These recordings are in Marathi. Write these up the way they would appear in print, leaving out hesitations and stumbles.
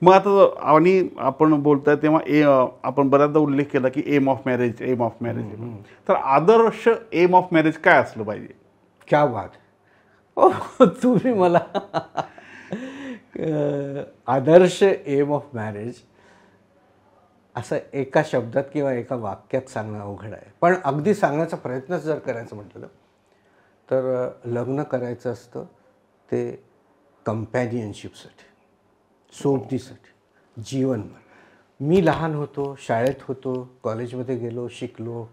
मग आता आणि आपण बोलताय तेव्हा आपण बऱ्याचदा उल्लेख केला की aim of marriage, aim of marriage. तर आदर्श एम ऑफ मॅरेज काय असलं पाहिजे? क्या बात. ओ तुम्ही मला आदर्श एम ऑफ मॅरेज असं एका शब्दात किंवा एका वाक्यात सांगणं अवघड आहे, पण अगदी सांगण्याचा प्रयत्नच जर करायचं म्हटलं तर लग्न करायचं असतं ते कंपॅनियनशिपसाठी, सोबतीसाठी, जीवनभर. मी लहान होतो, शाळेत होतो, कॉलेजमध्ये गेलो, शिकलो,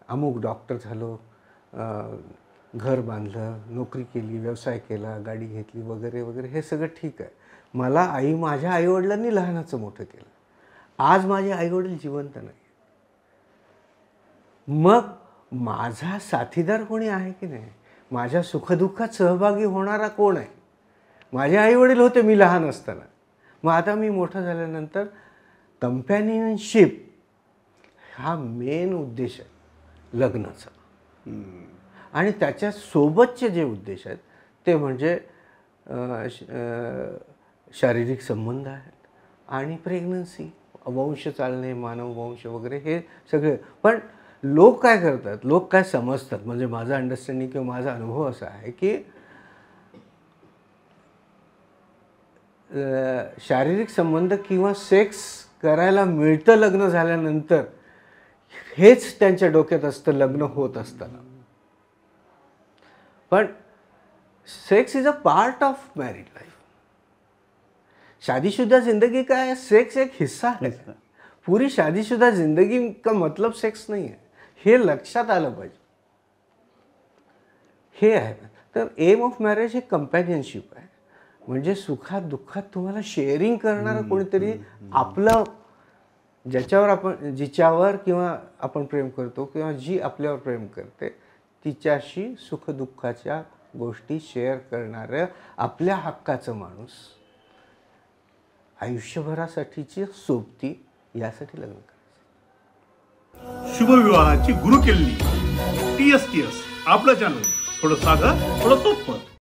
अमुक डॉक्टर झालो, घर बांधलं, नोकरी केली, व्यवसाय केला, गाडी घेतली वगैरे वगैरे, हे सगळं ठीक आहे. मला माझ्या आईवडिलांनी लहानाचं मोठं केलं. आज माझे आईवडील जिवंत नाही. मग माझा साथीदार कोणी आहे की नाही, माझ्या सुखदुःखात सहभागी होणारा कोण आहे? माझे आईवडील होते मी लहान असताना. मग आता मी मोठं झाल्यानंतर कंपॅनियनशिप हा मेन उद्देश आहे लग्नाचा. आणि त्याच्यासोबतचे जे उद्देश आहेत ते म्हणजे शारीरिक संबंध आहेत आणि प्रेग्नन्सी, वंश चालणे, मानव वंश वगैरे, हे सगळे. पण लोक काय करतात, लोक काय समजतात, म्हणजे माझा अंडरस्टँडिंग किंवा माझा अनुभव असा आहे की शारीरिक संबंध किंवा सेक्स करायला मिळतं लग्न झाल्यानंतर, हेच त्यांच्या डोक्यात असतं लग्न होत असताना. पण sex is a part of married life. शादीशुदा जिंदगी का है, सेक्स एक हिस्सा है. पूरी शादीशुदा जिंदगी का मतलब सेक्स नहीं है, हे लक्षात आलं पाहिजे. हे आहे. तर एम ऑफ मॅरेज हे कंपॅनियनशिप आहे, म्हणजे सुखात दुःखात तुम्हाला शेअरिंग करणारं कोणीतरी, आपलं जिच्यावर किंवा आपण प्रेम करतो किंवा जी आपल्यावर प्रेम करते तिच्याशी सुखदुःखाच्या गोष्टी शेअर करणारं आपल्या हक्काचं माणूस, आयुष्यभरासाठीची सोबती, यासाठी लग्न करायचं. शुभविवाहाची गुरुकिल्ली TSTS आपलं चॅनल. थोडं साधं, थोडं सोपं.